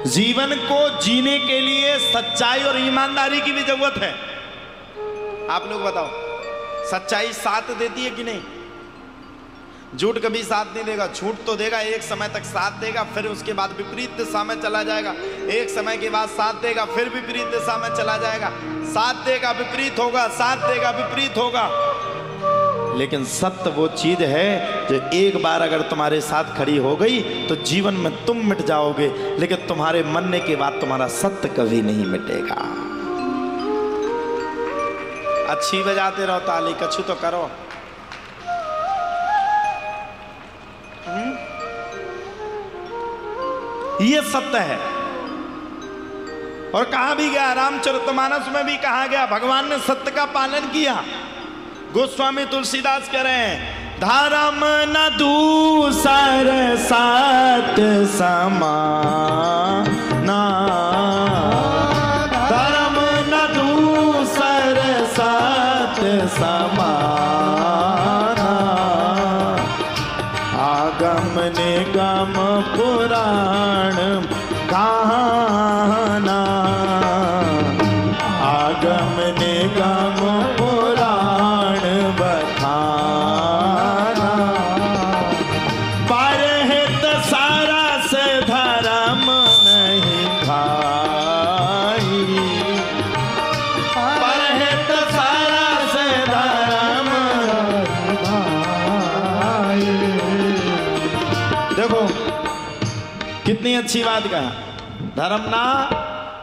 जीवन को जीने के लिए सच्चाई और ईमानदारी की भी जरूरत है। आप लोग बताओ, सच्चाई साथ देती है कि नहीं? झूठ कभी साथ नहीं देगा। झूठ तो देगा, एक समय तक साथ देगा, फिर उसके बाद विपरीत दिशा में चला जाएगा। एक समय के बाद साथ देगा, फिर विपरीत दिशा में चला जाएगा। साथ देगा, विपरीत होगा, साथ देगा, विपरीत होगा। लेकिन सत्य वो चीज है जो एक बार अगर तुम्हारे साथ खड़ी हो गई तो जीवन में तुम मिट जाओगे, लेकिन तुम्हारे मरने के बाद तुम्हारा सत्य कभी नहीं मिटेगा। अच्छी बजाते रहो ताली, कछु तो करो। ये सत्य है। और कहा भी गया, रामचरितमानस में भी कहा गया, भगवान ने सत्य का पालन किया। गोस्वामी तुलसीदास कह रहे हैं, धर्म न दूसर सात समाना, धर्म न दूसर सात समाना, आगम निगम पुराण गाना, आगम निगम पुराण बखाना, परहित सारा से धर्म नहीं भाई, परहित सारा से धर्म भाई। देखो कितनी अच्छी बात कहा, धर्म ना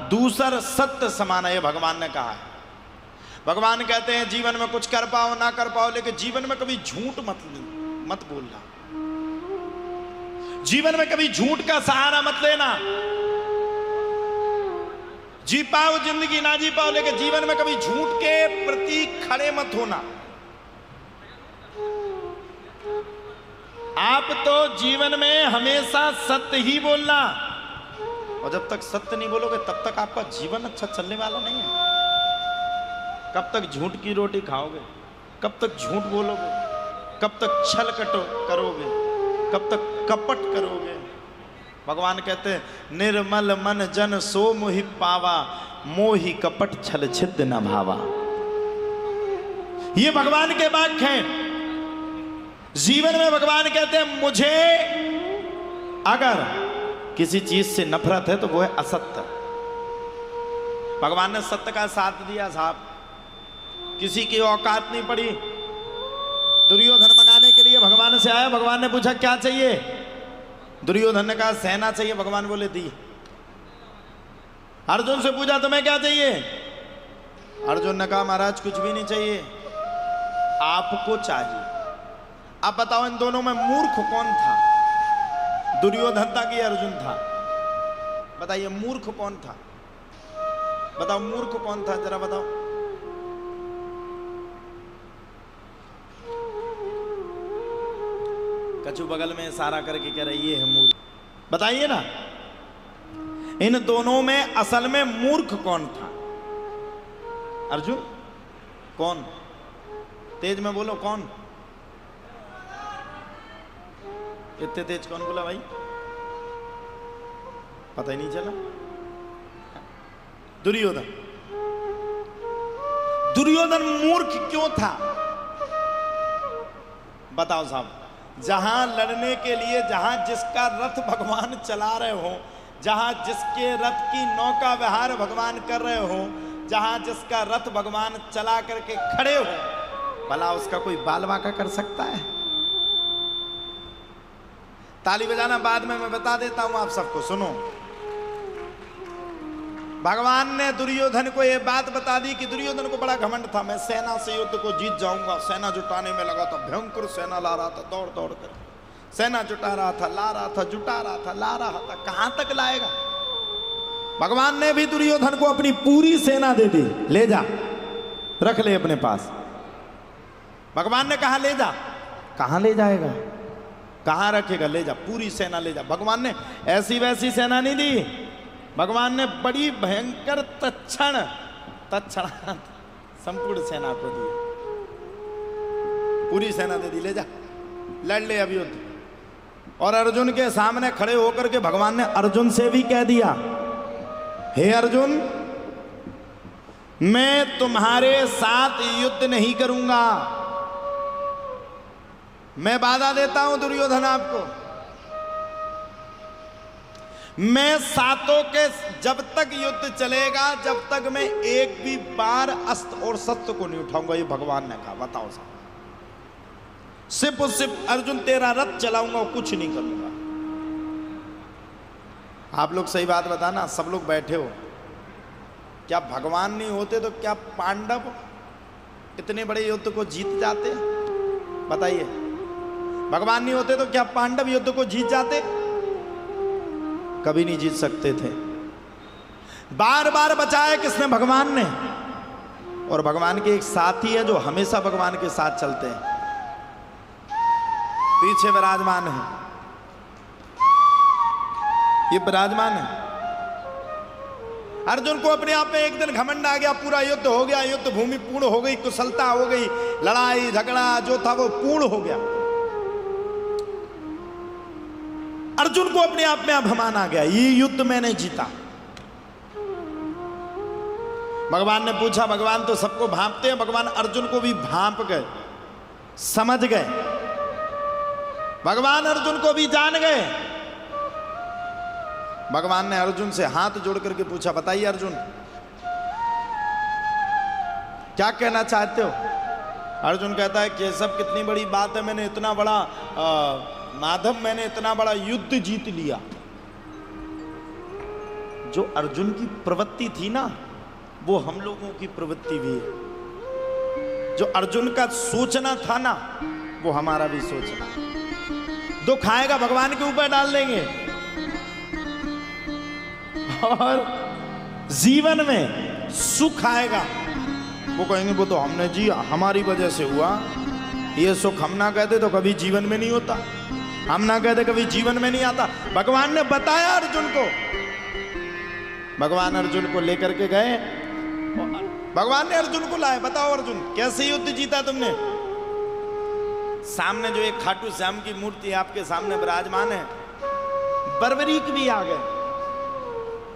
दूसर सत्य समान है, भगवान ने कहा है। भगवान कहते हैं जीवन में कुछ कर पाओ ना कर पाओ, लेकिन जीवन में कभी झूठ मत बोलना, जीवन में कभी झूठ का सहारा मत लेना। जी पाओ जिंदगी ना जी पाओ, लेकिन जीवन में कभी झूठ के प्रति खड़े मत होना। आप तो जीवन में हमेशा सत्य ही बोलना, और जब तक सत्य नहीं बोलोगे तब तक आपका जीवन अच्छा चलने वाला नहीं है। कब तक झूठ की रोटी खाओगे, कब तक झूठ बोलोगे, कब तक छल करोगे, कब तक कपट करोगे। भगवान कहते हैं निर्मल मन जन सो मोहि पावा, मोहि कपट छल छिद न भावा। ये भगवान के वाक्य हैं। जीवन में भगवान कहते हैं मुझे अगर किसी चीज से नफरत है तो वो है असत्य। भगवान ने सत्य का साथ दिया साहब, किसी की औकात नहीं पड़ी। दुर्योधन मंगाने के लिए भगवान से आया, भगवान ने पूछा क्या चाहिए, दुर्योधन ने कहा सेना चाहिए, भगवान बोले दी। अर्जुन से पूछा तुम्हें क्या चाहिए, अर्जुन ने कहा महाराज कुछ भी नहीं चाहिए, आपको चाहिए। अब बताओ इन दोनों में मूर्ख कौन था, दुर्योधन था कि अर्जुन था? बताइए मूर्ख कौन था, बताओ मूर्ख कौन था, जरा बताओ। कछु बगल में इशारा करके कह रही है मूर्ख, बताइए ना। इन दोनों में असल में मूर्ख कौन था? अर्जुन? कौन? तेज में बोलो कौन? इतने तेज कौन बोला भाई, पता ही नहीं चला। दुर्योधन। दुर्योधन मूर्ख क्यों था बताओ साहब। जहां लड़ने के लिए, जहां जिसका रथ भगवान चला रहे हो, जहां जिसके रथ की नौका विहार भगवान कर रहे हो, जहां जिसका रथ भगवान चला करके खड़े हो, भला उसका कोई बाल वाका कर सकता है? ताली बजाना बाद में मैं बता देता हूं आप सबको, सुनो। भगवान ने दुर्योधन को यह बात बता दी कि दुर्योधन को बड़ा घमंड था, मैं सेना से युद्ध को जीत जाऊंगा। सेना जुटाने में लगा था, भयंकर सेना ला रहा था, दौड़ दौड़ कर सेना जुटा रहा था, ला रहा था, जुटा रहा था, ला रहा था। कहां तक लाएगा? भगवान ने भी दुर्योधन को अपनी पूरी सेना दे दी, ले जा रख ले अपने पास। भगवान ने कहा ले जा, कहां ले जाएगा, कहां रखेगा, ले जा, पूरी सेना ले जा। भगवान ने ऐसी वैसी सेना नहीं दी, भगवान ने बड़ी भयंकर तत्क्षण संपूर्ण सेना को दी, पूरी सेना दे दी, ले जा लड़ ले अब युद्ध। और अर्जुन के सामने खड़े होकर के भगवान ने अर्जुन से भी कह दिया, हे अर्जुन, मैं तुम्हारे साथ युद्ध नहीं करूंगा। मैं वादा देता हूं दुर्योधन आपको, मैं सातों के जब तक युद्ध चलेगा, जब तक मैं एक भी बार अस्त्र और शस्त्र को नहीं उठाऊंगा। ये भगवान ने कहा। बताओ साहब, सिर्फ और सिर्फ अर्जुन तेरा रथ चलाऊंगा और कुछ नहीं करूंगा। आप लोग सही बात बताना, सब लोग बैठे हो, क्या भगवान नहीं होते तो क्या पांडव इतने बड़े युद्ध को जीत जाते? बताइए, भगवान नहीं होते तो क्या पांडव युद्ध को जीत जाते? कभी नहीं जीत सकते थे। बार बार बचाया किसने? भगवान ने। और भगवान के एक साथी है जो हमेशा भगवान के साथ चलते हैं, पीछे विराजमान है, ये विराजमान है। अर्जुन को अपने आप में एक दिन घमंड आ गया, पूरा युद्ध हो गया, युद्ध भूमि पूर्ण हो गई, कुशलता हो गई, लड़ाई झगड़ा जो था वो पूर्ण हो गया। अर्जुन को अपने आप में अभिमान आ गया, ये युद्ध मैंने जीता। भगवान ने पूछा, भगवान तो सबको भांपते हैं, भगवान अर्जुन को भी भांप गए, समझ गए, भगवान अर्जुन को भी जान गए। भगवान ने अर्जुन से हाथ जोड़ करके पूछा, बताइए अर्जुन, क्या कहना चाहते हो? अर्जुन कहता है, केशव कितनी बड़ी बात है, मैंने इतना बड़ा माधव, मैंने इतना बड़ा युद्ध जीत लिया। जो अर्जुन की प्रवृत्ति थी ना, वो हम लोगों की प्रवृत्ति भी है। जो अर्जुन का सोचना था ना, वो हमारा भी सोचना। दुख आएगा भगवान के ऊपर डाल देंगे, और जीवन में सुख आएगा, वो कहेंगे वो तो हमने जी, हमारी वजह से हुआ। ये सुख हम ना कहते तो कभी जीवन में नहीं होता, हम ना कहते कभी जीवन में नहीं आता। भगवान ने बताया अर्जुन को, भगवान अर्जुन को लेकर के गए, भगवान ने अर्जुन को लाए। बताओ अर्जुन, कैसे युद्ध जीता तुमने? सामने जो एक खाटू श्याम की मूर्ति आपके सामने विराजमान है, बर्बरीक भी आ गए,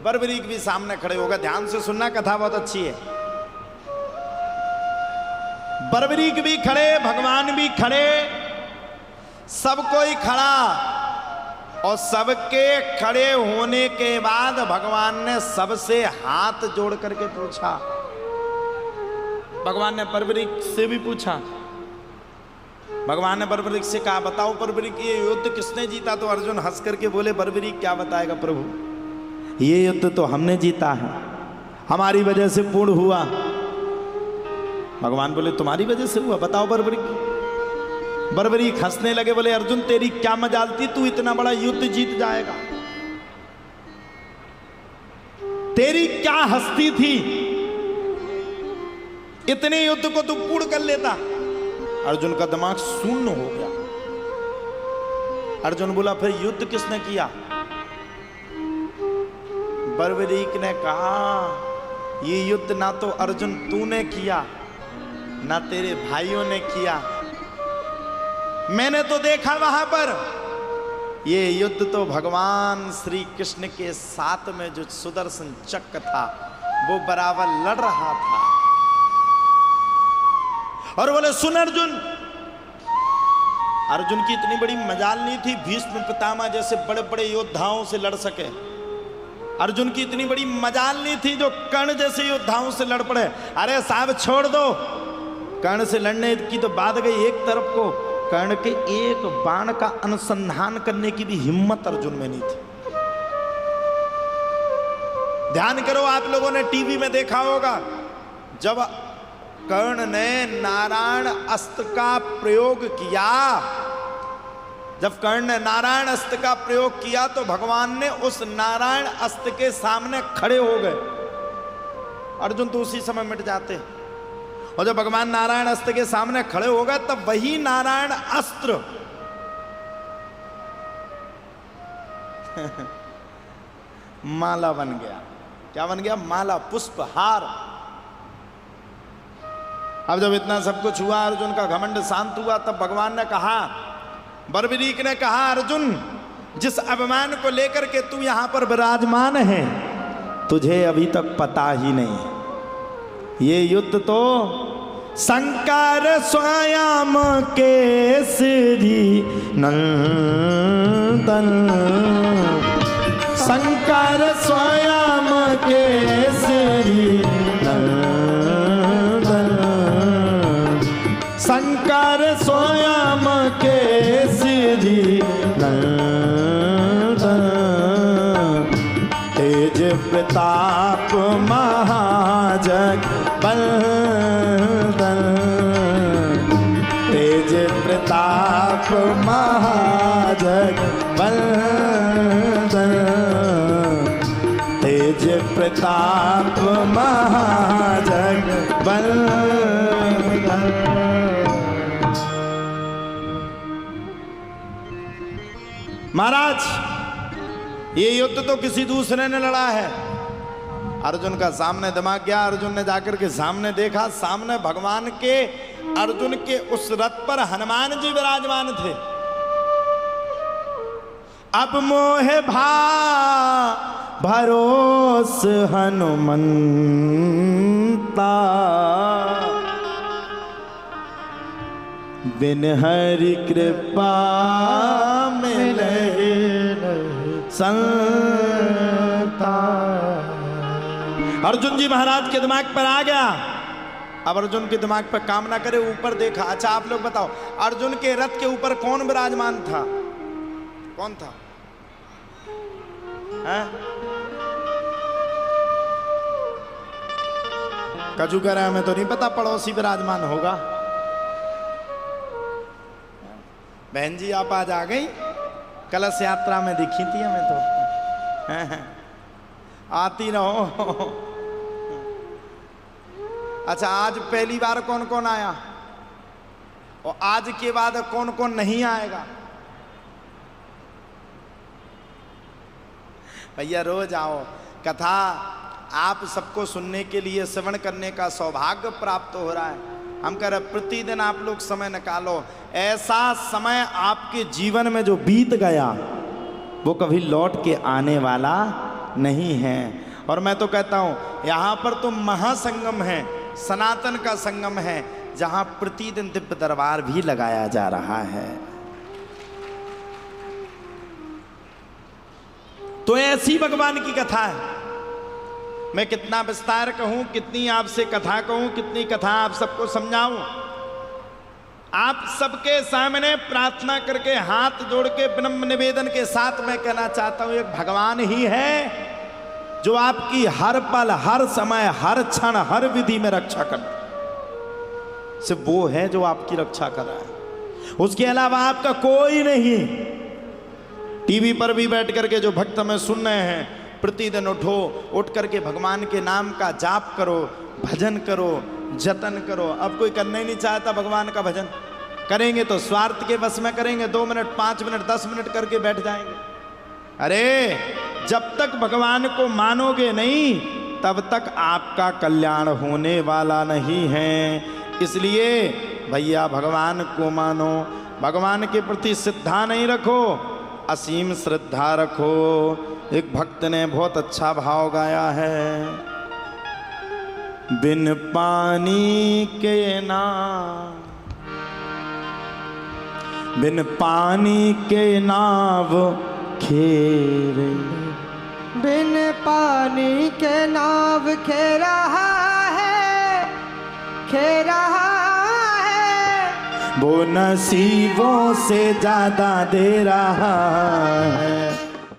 बर्बरीक भी सामने खड़े हो गए। ध्यान से सुनना, कथा बहुत अच्छी है। बर्बरीक भी खड़े, भगवान भी खड़े, सब कोई खड़ा, और सबके खड़े होने के बाद भगवान ने सबसे हाथ जोड़ करके पूछा। भगवान ने बर्बरीक से भी पूछा। भगवान ने बर्बरीक से कहा, बताओ बर्बरीक, ये युद्ध किसने जीता? तो अर्जुन हंस करके बोले, बर्बरीक क्या बताएगा प्रभु, ये युद्ध तो हमने जीता है, हमारी वजह से पूर्ण हुआ। भगवान बोले, तुम्हारी वजह से हुआ? बताओ बर्बरीक। बर्बरीक हंसने लगे, बोले, अर्जुन तेरी क्या मजाल थी, तू इतना बड़ा युद्ध जीत जाएगा? तेरी क्या हस्ती थी, इतने युद्ध को तू पूर्ण कर लेता? अर्जुन का दिमाग शून्य हो गया। अर्जुन बोला, फिर युद्ध किसने किया? बर्बरीक ने कहा, ये युद्ध ना तो अर्जुन तूने किया, ना तेरे भाइयों ने किया, मैंने तो देखा वहां पर, ये युद्ध तो भगवान श्री कृष्ण के साथ में जो सुदर्शन चक्र था, वो बराबर लड़ रहा था। और बोले, सुन अर्जुन, अर्जुन की इतनी बड़ी मजाल नहीं थी भीष्म पितामह जैसे बड़े बड़े योद्धाओं से लड़ सके। अर्जुन की इतनी बड़ी मजाल नहीं थी जो कर्ण जैसे योद्धाओं से लड़ पड़े। अरे साहब छोड़ दो, कर्ण से लड़ने की तो बात गई एक तरफ को, कर्ण के एक बाण का अनुसंधान करने की भी हिम्मत अर्जुन में नहीं थी। ध्यान करो, आप लोगों ने टीवी में देखा होगा, जब कर्ण ने नारायण अस्त्र का प्रयोग किया, जब कर्ण ने नारायण अस्त्र का प्रयोग किया तो भगवान ने उस नारायण अस्त्र के सामने खड़े हो गए। अर्जुन तो उसी समय मिट जाते। और जब भगवान नारायण अस्त्र के सामने खड़े हो गए, तब वही नारायण अस्त्र माला बन गया। क्या बन गया? माला, पुष्प, हार। अब जब इतना सब कुछ हुआ, अर्जुन का घमंड शांत हुआ, तब भगवान ने कहा, बर्बरीक ने कहा, अर्जुन जिस अभिमान को लेकर के तू यहां पर विराजमान है, तुझे अभी तक पता ही नहीं। ये युद्ध तो शंकर स्वयं केसरी नंदन, शंकर स्वयं केसरी नंदन, शंकर स्वयं केसरी नंदन, तेज प्रताप महाजगबंदन, तेज प्रताप महाजगबंदन, तेज प्रताप महाजगबंदन। महाराज, ये युद्ध तो किसी दूसरे ने लड़ा है। अर्जुन का सामने दिमाग गया, अर्जुन ने जाकर के सामने देखा, सामने भगवान के अर्जुन के उस रथ पर हनुमान जी विराजमान थे। अब मोहे भरोस हनुमंता, बिन हरि कृपा मिले संता। अर्जुन जी महाराज के दिमाग पर आ गया। अब अर्जुन के दिमाग पर काम ना करे, ऊपर देखा। अच्छा आप लोग बताओ, अर्जुन के रथ के ऊपर कौन विराजमान था? कौन था? कजू कह रहा है, हमें तो नहीं पता, पड़ोसी विराजमान होगा। बहन जी आप आज आ गई, कलश यात्रा में दिखी थी हमें तो। आती रहो। अच्छा आज पहली बार कौन कौन आया और आज के बाद कौन कौन नहीं आएगा? भैया रोज आओ, कथा आप सबको सुनने के लिए, श्रवण करने का सौभाग्य प्राप्त हो रहा है। हम कह रहे प्रतिदिन आप लोग समय निकालो। ऐसा समय आपके जीवन में जो बीत गया वो कभी लौट के आने वाला नहीं है। और मैं तो कहता हूं यहां पर तो महासंगम है, सनातन का संगम है, जहां प्रतिदिन दिव्य दरबार भी लगाया जा रहा है। तो ऐसी भगवान की कथा है। मैं कितना विस्तार कहूं, कितनी आपसे कथा कहूं, कितनी कथा आप सबको समझाऊं। आप सबके सामने प्रार्थना करके, हाथ जोड़ के, विनम्र निवेदन के साथ मैं कहना चाहता हूं, एक भगवान ही है जो आपकी हर पल, हर समय, हर क्षण, हर विधि में रक्षा करता है। सिर्फ वो है जो आपकी रक्षा कर रहा है, उसके अलावा आपका कोई नहीं। टीवी पर भी बैठ करके जो भक्त हमें सुन रहे हैं, प्रतिदिन उठ करके भगवान के नाम का जाप करो, भजन करो, जतन करो। अब कोई करना ही नहीं चाहता भगवान का भजन। करेंगे तो स्वार्थ के बस में करेंगे, 2 मिनट, 5 मिनट, 10 मिनट करके बैठ जाएंगे। अरे जब तक भगवान को मानोगे नहीं, तब तक आपका कल्याण होने वाला नहीं है। इसलिए भैया भगवान को मानो, भगवान के प्रति श्रद्धा नहीं रखो, असीम श्रद्धा रखो। एक भक्त ने बहुत अच्छा भाव गाया है, बिन पानी के नाव, बिन पानी के नाव खेरे, बिन पानी के नाव खे रहा है, खे रहा है, वो नसीबों से ज्यादा दे रहा है।